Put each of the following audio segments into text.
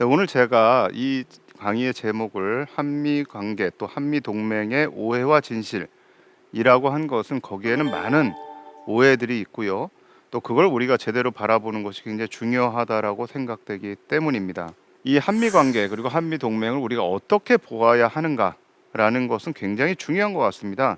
네, 오늘 제가 이 강의의 제목을 한미 관계 또 한미 동맹의 오해와 진실이라고 한 것은 거기에는 많은 오해들이 있고요. 또 그걸 우리가 제대로 바라보는 것이 굉장히 중요하다라고 생각되기 때문입니다. 이 한미 관계 그리고 한미 동맹을 우리가 어떻게 보아야 하는가라는 것은 굉장히 중요한 것 같습니다.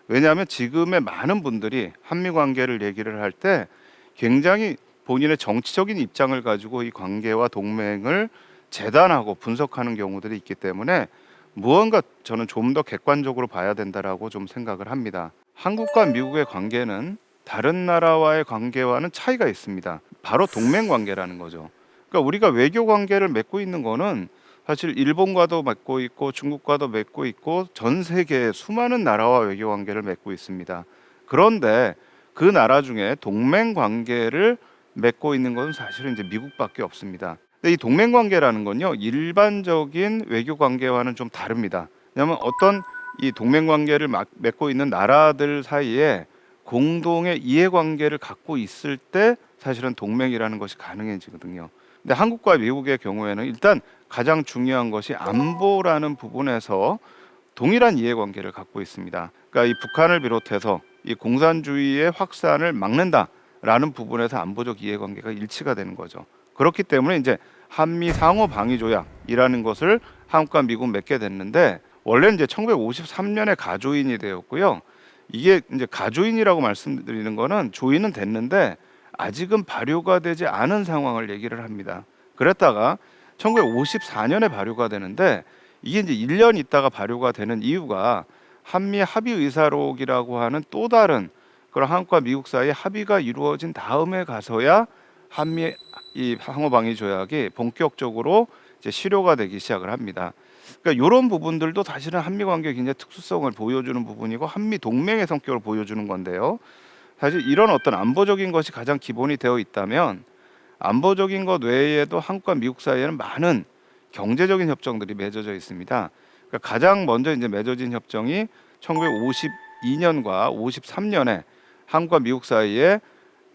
왜냐하면 지금의 많은 분들이 한미 관계를 얘기를 할 때 굉장히 본인의 정치적인 입장을 가지고 이 관계와 동맹을 재단하고 분석하는 경우들이 있기 때문에 무언가 저는 좀 더 객관적으로 봐야 된다라고 좀 생각을 합니다. 한국과 미국의 관계는 다른 나라와의 관계와는 차이가 있습니다. 바로 동맹 관계라는 거죠. 그러니까 우리가 외교 관계를 맺고 있는 거는 사실 일본과도 맺고 있고 중국과도 맺고 있고 전 세계의 수많은 나라와 외교 관계를 맺고 있습니다. 그런데 그 나라 중에 동맹 관계를 맺고 있는 것은 사실은 이제 미국밖에 없습니다. 근데 이 동맹 관계라는 건요, 일반적인 외교 관계와는 좀 다릅니다. 왜냐하면 어떤 이 동맹 관계를 맺고 있는 나라들 사이에 공동의 이해관계를 갖고 있을 때 사실은 동맹이라는 것이 가능해지거든요. 근데 한국과 미국의 경우에는 일단 가장 중요한 것이 안보라는 부분에서 동일한 이해관계를 갖고 있습니다. 그러니까 이 북한을 비롯해서 이 공산주의의 확산을 막는다라는 부분에서 안보적 이해관계가 일치가 되는 거죠. 그렇기 때문에 이제 한미 상호 방위 조약이라는 것을 한국과 미국 맺게 됐는데 원래는 이제 1953년에 가조인이 되었고요. 이게 이제 가조인이라고 말씀드리는 거는 조인은 됐는데 아직은 발효가 되지 않은 상황을 얘기를 합니다. 그랬다가 1954년에 발효가 되는데 이게 이제 1년 있다가 발효가 되는 이유가 한미 합의 의사록이라고 하는 또 다른 그런 한국과 미국 사이에 합의가 이루어진 다음에 가서야 한미 이 상호 방위 조약이 본격적으로 이제 실효가 되기 시작을 합니다. 그러니까 이런 부분들도 사실은 한미 관계의 굉장히 특수성을 보여주는 부분이고 한미 동맹의 성격을 보여주는 건데요. 사실 이런 어떤 안보적인 것이 가장 기본이 되어 있다면 안보적인 것 외에도 한국과 미국 사이에는 많은 경제적인 협정들이 맺어져 있습니다. 그러니까 가장 먼저 이제 맺어진 협정이 1952년과 53년에 한국과 미국 사이에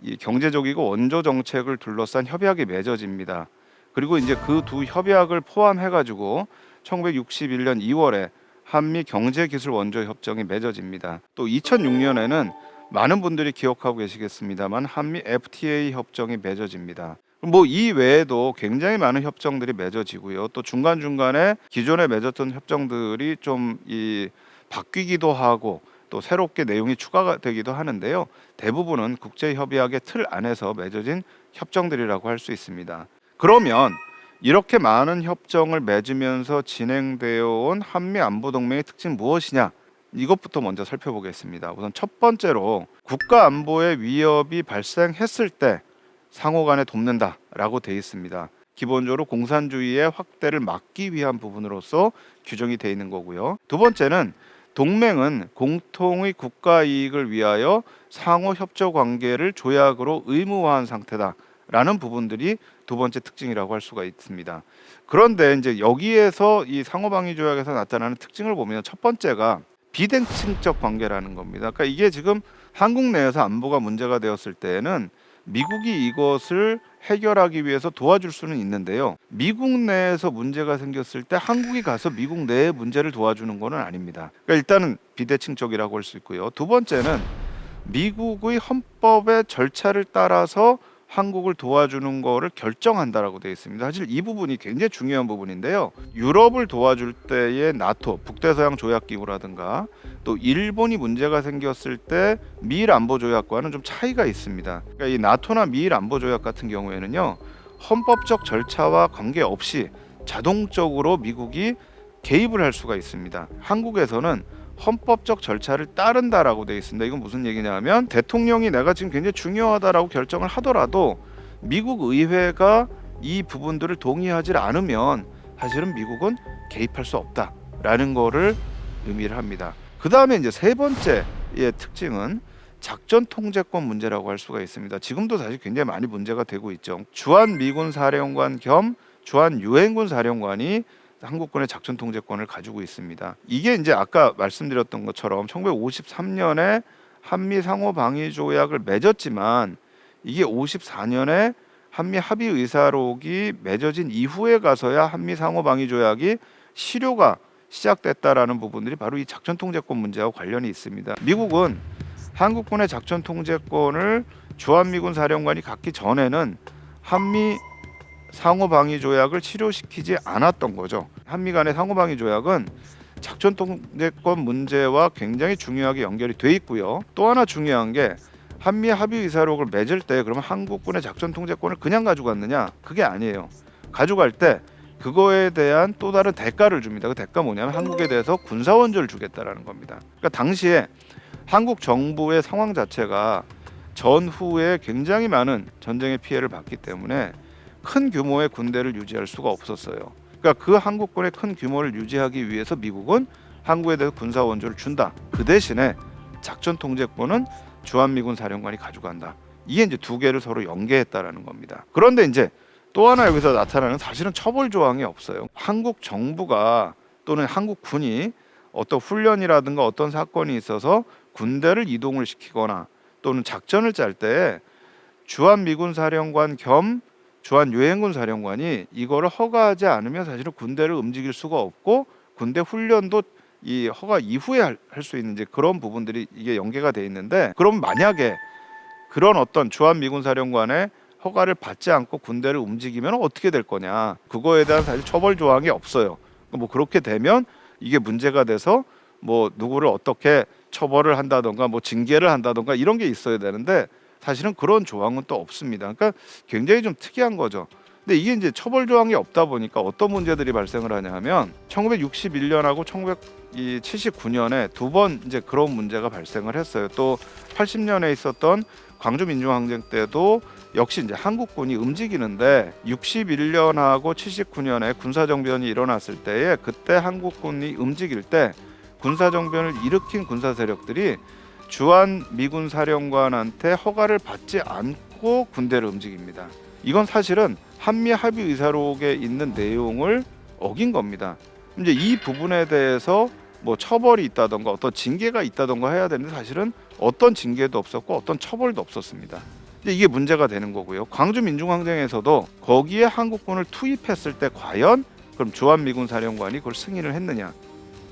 이 경제적이고 원조 정책을 둘러싼 협약이 맺어집니다. 그리고 이제 그 두 협약을 포함해 가지고 1961년 2월에 한미 경제기술 원조 협정이 맺어집니다. 또 2006년에는 많은 분들이 기억하고 계시겠습니다만 한미 FTA 협정이 맺어집니다. 뭐 이 외에도 굉장히 많은 협정들이 맺어지고요. 또 중간중간에 기존에 맺었던 협정들이 좀 바뀌기도 하고 또 새롭게 내용이 추가가 되기도 하는데요. 대부분은 국제협약의 틀 안에서 맺어진 협정들이라고 할 수 있습니다. 그러면 이렇게 많은 협정을 맺으면서 진행되어 온 한미 안보 동맹의 특징 무엇이냐? 이것부터 먼저 살펴보겠습니다. 우선 첫 번째로 국가 안보에 위협이 발생했을 때 상호 간에 돕는다라고 되어 있습니다. 기본적으로 공산주의의 확대를 막기 위한 부분으로서 규정이 되어 있는 거고요. 두 번째는 동맹은 공통의 국가 이익을 위하여 상호 협조 관계를 조약으로 의무화한 상태다라는 부분들이 두 번째 특징이라고 할 수가 있습니다. 그런데 이제 여기에서 이 상호방위 조약에서 나타나는 특징을 보면 첫 번째가 비대칭적 관계라는 겁니다. 그러니까 이게 지금 한국 내에서 안보가 문제가 되었을 때에는 미국이 이것을 해결하기 위해서 도와줄 수는 있는데요. 미국 내에서 문제가 생겼을 때 한국이 가서 미국 내의 문제를 도와주는 것은 아닙니다. 그러니까 일단은 비대칭적이라고 할 수 있고요. 두 번째는 미국의 헌법의 절차를 따라서 한국을 도와주는 거를 결정한다라고 되어 있습니다. 사실 이 부분이 굉장히 중요한 부분인데요. 유럽을 도와줄 때의 나토, 북대서양 조약기구라든가 또 일본이 문제가 생겼을 때 미일 안보 조약과는 좀 차이가 있습니다. 그러니까 이 나토나 미일 안보 조약 같은 경우에는요. 헌법적 절차와 관계없이 자동적으로 미국이 개입을 할 수가 있습니다. 한국에서는 헌법적 절차를 따른다라고 되어 있습니다. 이건 무슨 얘기냐면 대통령이 내가 지금 굉장히 중요하다라고 결정을 하더라도 미국 의회가 이 부분들을 동의하지 않으면 사실은 미국은 개입할 수 없다라는 거를 의미를 합니다. 그 다음에 이제 세 번째의 특징은 작전 통제권 문제라고 할 수가 있습니다. 지금도 사실 굉장히 많이 문제가 되고 있죠. 주한 미군 사령관 겸 주한 유엔군 사령관이 한국군의 작전 통제권을 가지고 있습니다. 이게 이제 아까 말씀드렸던 것처럼 1953년에 한미 상호 방위 조약을 맺었지만 이게 54년에 한미 합의 의사록이 맺어진 이후에 가서야 한미 상호 방위 조약이 실효가 시작됐다라는 부분들이 바로 이 작전 통제권 문제와 관련이 있습니다. 미국은 한국군의 작전 통제권을 주한미군 사령관이 갖기 전에는 한미 상호 방위 조약을 실효시키지 않았던 거죠. 한미 간의 상호 방위 조약은 작전 통제권 문제와 굉장히 중요하게 연결이 돼 있고요. 또 하나 중요한 게 한미 합의 의사록을 맺을 때 그러면 한국군의 작전 통제권을 그냥 가져갔느냐? 그게 아니에요. 가져갈 때 그거에 대한 또 다른 대가를 줍니다. 그 대가 뭐냐면 한국에 대해서 군사 원조를 주겠다라는 겁니다. 그러니까 당시에 한국 정부의 상황 자체가 전후에 굉장히 많은 전쟁의 피해를 봤기 때문에 큰 규모의 군대를 유지할 수가 없었어요. 그러니까 그 한국군의 큰 규모를 유지하기 위해서 미국은 한국에 대해서 군사 원조를 준다. 그 대신에 작전 통제권은 주한미군 사령관이 가져간다. 이게 이제 두 개를 서로 연계했다라는 겁니다. 그런데 이제 또 하나 여기서 나타나는 사실은 처벌 조항이 없어요. 한국 정부가 또는 한국군이 어떤 훈련이라든가 어떤 사건이 있어서 군대를 이동을 시키거나 또는 작전을 짤 때 주한미군 사령관 겸 주한유엔군 사령관이 이거를 허가하지 않으면 사실은 군대를 움직일 수가 없고 군대 훈련도 이 허가 이후에 할 수 있는 이제 그런 부분들이 이게 연계가 돼 있는데, 그럼 만약에 그런 어떤 주한미군 사령관의 허가를 받지 않고 군대를 움직이면 어떻게 될 거냐, 그거에 대한 사실 처벌 조항이 없어요. 뭐 그렇게 되면 이게 문제가 돼서 뭐 누구를 어떻게 처벌을 한다던가 뭐 징계를 한다던가 이런 게 있어야 되는데 사실은 그런 조항은 또 없습니다. 그러니까 굉장히 좀 특이한 거죠. 근데 이게 이제 처벌 조항이 없다 보니까 어떤 문제들이 발생을 하냐 하면 1961년하고 1979년에 두 번 이제 그런 문제가 발생을 했어요. 또 80년에 있었던 광주 민중항쟁 때도 역시 이제 한국군이 움직이는데 61년하고 79년에 군사정변이 일어났을 때에 그때 한국군이 움직일 때 군사정변을 일으킨 군사 세력들이 주한미군 사령관한테 허가를 받지 않고 군대를 움직입니다. 이건 사실은 한미 합의 의사록에 있는 내용을 어긴 겁니다. 이제 이 부분에 대해서 뭐 처벌이 있다던가 어떤 징계가 있다던가 해야 되는데 사실은 어떤 징계도 없었고 어떤 처벌도 없었습니다. 이제 이게 문제가 되는 거고요. 광주 민중항쟁에서도 거기에 한국군을 투입했을 때 과연 그럼 주한미군 사령관이 그걸 승인을 했느냐?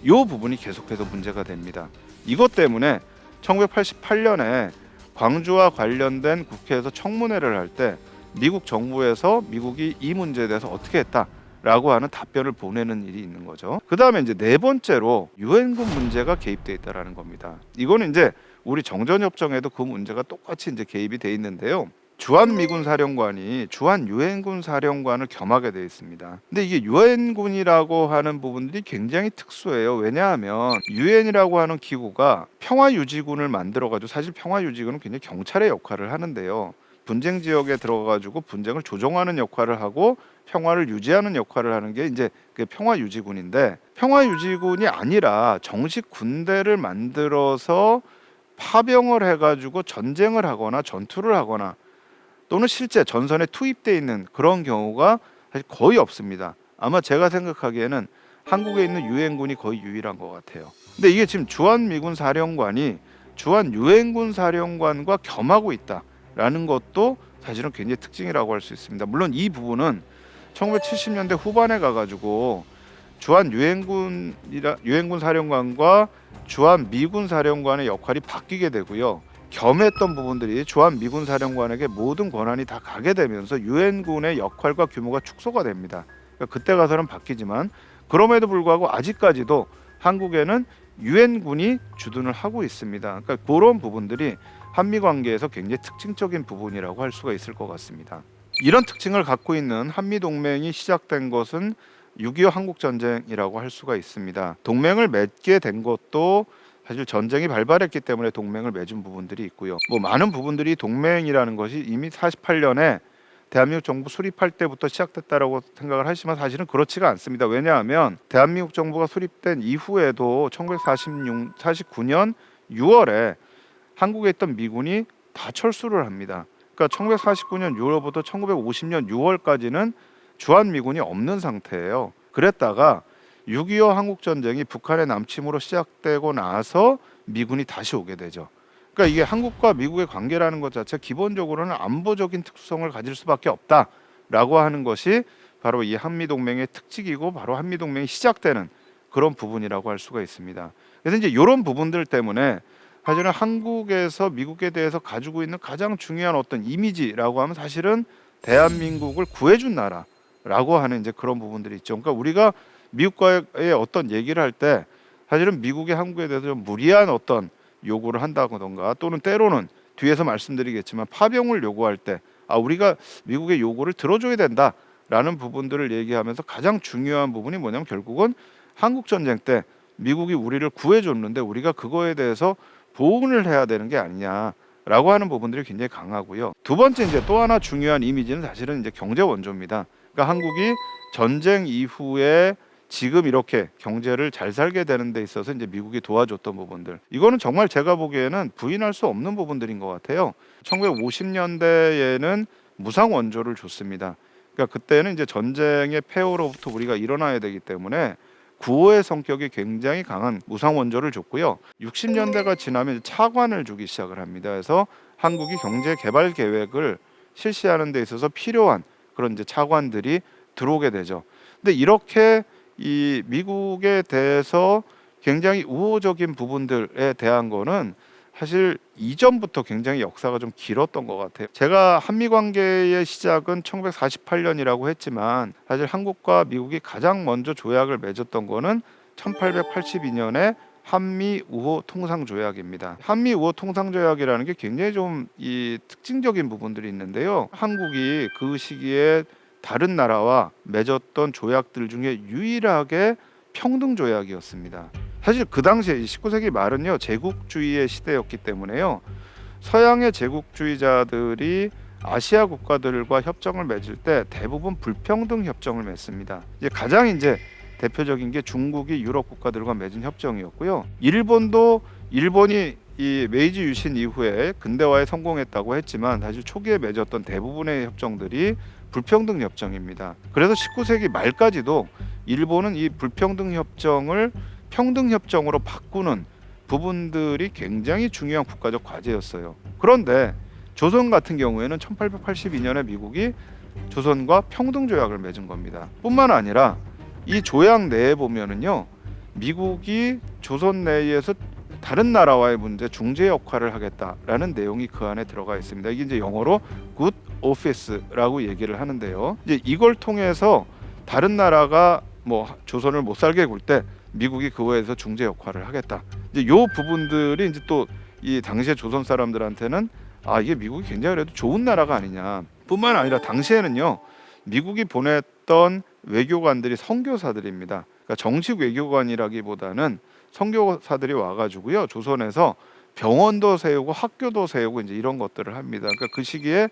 이 부분이 계속해서 문제가 됩니다. 이것 때문에 1988년에 광주와 관련된 국회에서 청문회를 할 때 미국 정부에서 미국이 이 문제에 대해서 어떻게 했다라고 하는 답변을 보내는 일이 있는 거죠. 그 다음에 이제 네 번째로 유엔군 문제가 개입돼 있다라는 겁니다. 이거는 이제 우리 정전협정에도 그 문제가 똑같이 이제 개입이 돼 있는데요. 주한미군 사령관이 주한유엔군 사령관을 겸하게 되어 있습니다. 근데 이게 유엔군이라고 하는 부분들이 굉장히 특수해요. 왜냐하면 유엔이라고 하는 기구가 평화유지군을 만들어가지고, 사실 평화유지군은 굉장히 경찰의 역할을 하는데요. 분쟁 지역에 들어가가지고 분쟁을 조정하는 역할을 하고 평화를 유지하는 역할을 하는 게 이제 그 평화유지군인데, 평화유지군이 아니라 정식 군대를 만들어서 파병을 해가지고 전쟁을 하거나 전투를 하거나 또는 실제 전선에 투입되어 있는 그런 경우가 사실 거의 없습니다. 아마 제가 생각하기에는 한국에 있는 유엔군이 거의 유일한 것 같아요. 근데 이게 지금 주한미군 사령관이 주한유엔군 사령관과 겸하고 있다라는 것도 사실은 굉장히 특징이라고 할 수 있습니다. 물론 이 부분은 1970년대 후반에 가가지고 주한유엔군 사령관과 주한미군 사령관의 역할이 바뀌게 되고요. 겸했던 부분들이 주한미군 사령관에게 모든 권한이 다 가게 되면서 유엔군의 역할과 규모가 축소가 됩니다. 그러니까 그때 가서는 바뀌지만 그럼에도 불구하고 아직까지도 한국에는 유엔군이 주둔을 하고 있습니다. 그러니까 그런 부분들이 한미 관계에서 굉장히 특징적인 부분이라고 할 수가 있을 것 같습니다. 이런 특징을 갖고 있는 한미 동맹이 시작된 것은 6.25 한국전쟁이라고 할 수가 있습니다. 동맹을 맺게 된 것도 사실 전쟁이 발발했기 때문에 동맹을 맺은 부분들이 있고요. 뭐 많은 부분들이 동맹이라는 것이 이미 48년에 대한민국 정부 수립할 때부터 시작됐다라고 생각을 하시지만 사실은 그렇지가 않습니다. 왜냐하면 대한민국 정부가 수립된 이후에도 1949년 6월에 한국에 있던 미군이 다 철수를 합니다. 그러니까 1949년 6월부터 1950년 6월까지는 주한미군이 없는 상태예요. 그랬다가 6.25 한국전쟁이 북한의 남침으로 시작되고 나서 미군이 다시 오게 되죠. 그러니까 이게 한국과 미국의 관계라는 것 자체 기본적으로는 안보적인 특성을 가질 수밖에 없다라고 하는 것이 바로 이 한미 동맹의 특징이고 바로 한미 동맹이 시작되는 그런 부분이라고 할 수가 있습니다. 그래서 이제 이런 부분들 때문에 사실은 한국에서 미국에 대해서 가지고 있는 가장 중요한 어떤 이미지라고 하면 사실은 대한민국을 구해준 나라라고 하는 이제 그런 부분들이 있죠. 그러니까 우리가 미국과의 어떤 얘기를 할 때 사실은 미국이 한국에 대해서 좀 무리한 어떤 요구를 한다던가 또는 때로는 뒤에서 말씀드리겠지만 파병을 요구할 때 우리가 미국의 요구를 들어줘야 된다라는 부분들을 얘기하면서 가장 중요한 부분이 뭐냐면 결국은 한국 전쟁 때 미국이 우리를 구해줬는데 우리가 그거에 대해서 보응을 해야 되는 게 아니냐라고 하는 부분들이 굉장히 강하고요. 두 번째 이제 또 하나 중요한 이미지는 사실은 이제 경제 원조입니다. 그러니까 한국이 전쟁 이후에 지금 이렇게 경제를 잘 살게 되는 데 있어서 이제 미국이 도와줬던 부분들, 이거는 정말 제가 보기에는 부인할 수 없는 부분들인 것 같아요. 1950년대에는 무상 원조를 줬습니다. 그러니까 그때는 이제 전쟁의 폐허로부터 우리가 일어나야 되기 때문에 구호의 성격이 굉장히 강한 무상 원조를 줬고요. 60년대가 지나면 차관을 주기 시작을 합니다. 그래서 한국이 경제 개발 계획을 실시하는 데 있어서 필요한 그런 이제 차관들이 들어오게 되죠. 근데 이렇게 이 미국에 대해서 굉장히 우호적인 부분들에 대한 거는 사실 이전부터 굉장히 역사가 좀 길었던 것 같아요. 제가 한미 관계의 시작은 1948년이라고 했지만 사실 한국과 미국이 가장 먼저 조약을 맺었던 거는 1882년에 한미 우호 통상 조약입니다. 한미 우호 통상 조약이라는 게 굉장히 좀 이 특징적인 부분들이 있는데요. 한국이 그 시기에 다른 나라와 맺었던 조약들 중에 유일하게 평등 조약이었습니다. 사실 그 당시에 19세기 말은요 제국주의의 시대였기 때문에요 서양의 제국주의자들이 아시아 국가들과 협정을 맺을 때 대부분 불평등 협정을 맺습니다. 이제 가장 이제 대표적인 게 중국이 유럽 국가들과 맺은 협정이었고요. 일본이 이 메이지 유신 이후에 근대화에 성공했다고 했지만 사실 초기에 맺었던 대부분의 협정들이 불평등 협정입니다. 그래서 19세기 말까지도 일본은 이 불평등 협정을 평등 협정으로 바꾸는 부분들이 굉장히 중요한 국가적 과제였어요. 그런데 조선 같은 경우에는 1882년에 미국이 조선과 평등 조약을 맺은 겁니다. 뿐만 아니라 이 조약 내에 보면은요 미국이 조선 내에서 다른 나라와의 문제 중재 역할을 하겠다라는 내용이 그 안에 들어가 있습니다. 이게 이제 영어로 good office라고 얘기를 하는데요. 이제 이걸 통해서 다른 나라가 뭐 조선을 못 살게 굴 때 미국이 그거에서 중재 역할을 하겠다. 이제 요 부분들이 이제 또 이 당시에 조선 사람들한테는 이게 미국이 굉장히 그래도 좋은 나라가 아니냐. 뿐만 아니라 당시에는요 미국이 보냈던 외교관들이 선교사들입니다. 그러니까 정식 외교관이라기보다는 선교사들이 와가지고요 조선에서 병원도 세우고 학교도 세우고 이제 이런 것들을 합니다. 그러니까 그 시기에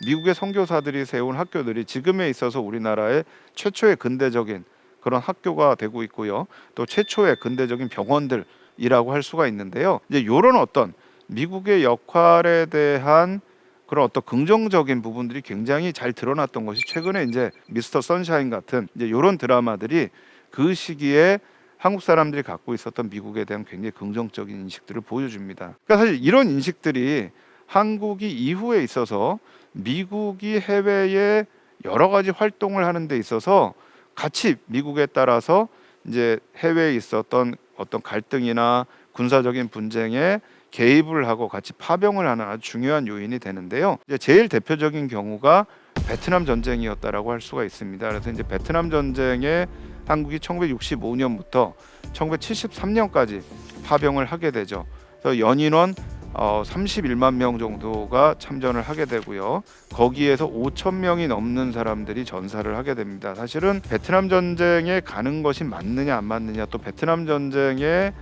미국의 선교사들이 세운 학교들이 지금에 있어서 우리나라의 최초의 근대적인 그런 학교가 되고 있고요. 또 최초의 근대적인 병원들이라고 할 수가 있는데요. 이제 이런 어떤 미국의 역할에 대한 그런 어떤 긍정적인 부분들이 굉장히 잘 드러났던 것이 최근에 이제 미스터 선샤인 같은 이제 이런 드라마들이 그 시기에 한국 사람들이 갖고 있었던 미국에 대한 굉장히 긍정적인 인식들을 보여줍니다. 그러니까 사실 이런 인식들이 한국이 이후에 있어서 미국이 해외에 여러 가지 활동을 하는 데 있어서 같이 미국에 따라서 이제 해외에 있었던 어떤 갈등이나 군사적인 분쟁에 개입을 하고 같이 파병을 하는 아주 중요한 요인이 되는데요. 이제 제일 대표적인 경우가 베트남 전쟁이었다라고 할 수가 있습니다. 그래서 이제 베트남 전쟁에 한국이 1965년부터 1973년까지 파병을 하게 되죠. 그래서 연인원 31만 명 정도가 참전을 하게 되고요. 거기에서 5천 명이 넘는 사람들이 전사를 하게 됩니다. 사실은 베트남 전쟁에 가는 것이 맞느냐 안 맞느냐 또 베트남 전쟁의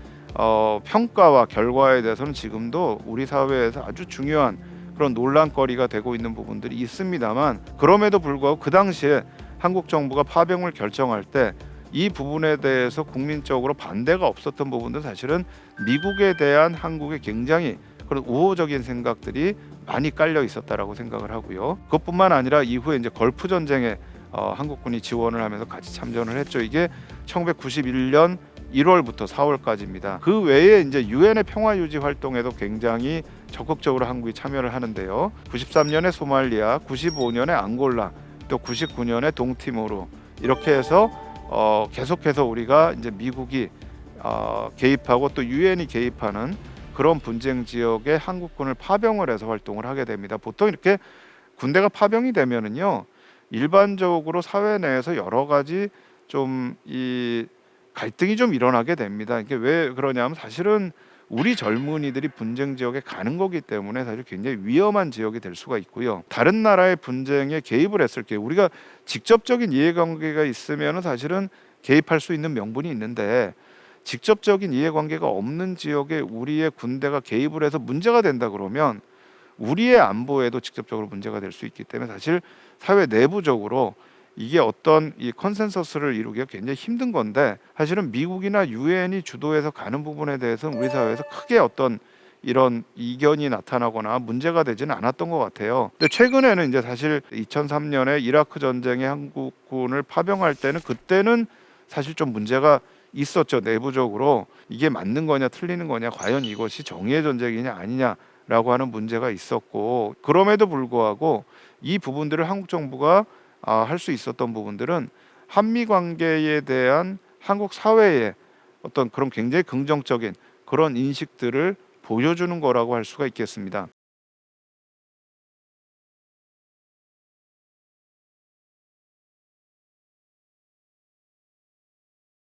평가와 결과에 대해서는 지금도 우리 사회에서 아주 중요한 그런 논란거리가 되고 있는 부분들이 있습니다만 그럼에도 불구하고 그 당시에 한국 정부가 파병을 결정할 때 이 부분에 대해서 국민적으로 반대가 없었던 부분도 사실은 미국에 대한 한국의 굉장히 그런 우호적인 생각들이 많이 깔려 있었다라고 생각을 하고요. 그것뿐만 아니라 이후에 이제 걸프 전쟁에 한국군이 지원을 하면서 같이 참전을 했죠. 이게 1991년 1월부터 4월까지입니다. 그 외에 이제 유엔의 평화 유지 활동에도 굉장히 적극적으로 한국이 참여를 하는데요. 93년에 소말리아, 95년에 앙골라, 또 99년에 동티모르 이렇게 해서 계속해서 우리가 이제 미국이 개입하고 또 유엔이 개입하는 그런 분쟁 지역에 한국군을 파병을 해서 활동을 하게 됩니다. 보통 이렇게 군대가 파병이 되면은요, 일반적으로 사회 내에서 여러 가지 좀 이 갈등이 좀 일어나게 됩니다. 이게 왜 그러냐면 사실은 우리 젊은이들이 분쟁 지역에 가는 거기 때문에 사실 굉장히 위험한 지역이 될 수가 있고요. 다른 나라의 분쟁에 개입을 했을 때 우리가 직접적인 이해관계가 있으면은 사실은 개입할 수 있는 명분이 있는데, 직접적인 이해관계가 없는 지역에 우리의 군대가 개입을 해서 문제가 된다 그러면 우리의 안보에도 직접적으로 문제가 될 수 있기 때문에 사실 사회 내부적으로 이게 어떤 이 컨센서스를 이루기가 굉장히 힘든 건데, 사실은 미국이나 유엔이 주도해서 가는 부분에 대해서는 우리 사회에서 크게 어떤 이런 이견이 나타나거나 문제가 되지는 않았던 것 같아요. 근데 최근에는 이제 사실 2003년에 이라크 전쟁에 한국군을 파병할 때는 그때는 사실 좀 문제가 있었죠. 내부적으로 이게 맞는 거냐 틀리는 거냐, 과연 이것이 정의의 전쟁이냐 아니냐라고 하는 문제가 있었고, 그럼에도 불구하고 이 부분들을 한국 정부가 할 수 있었던 부분들은 한미 관계에 대한 한국 사회의 어떤 그런 굉장히 긍정적인 그런 인식들을 보여주는 거라고 할 수가 있겠습니다.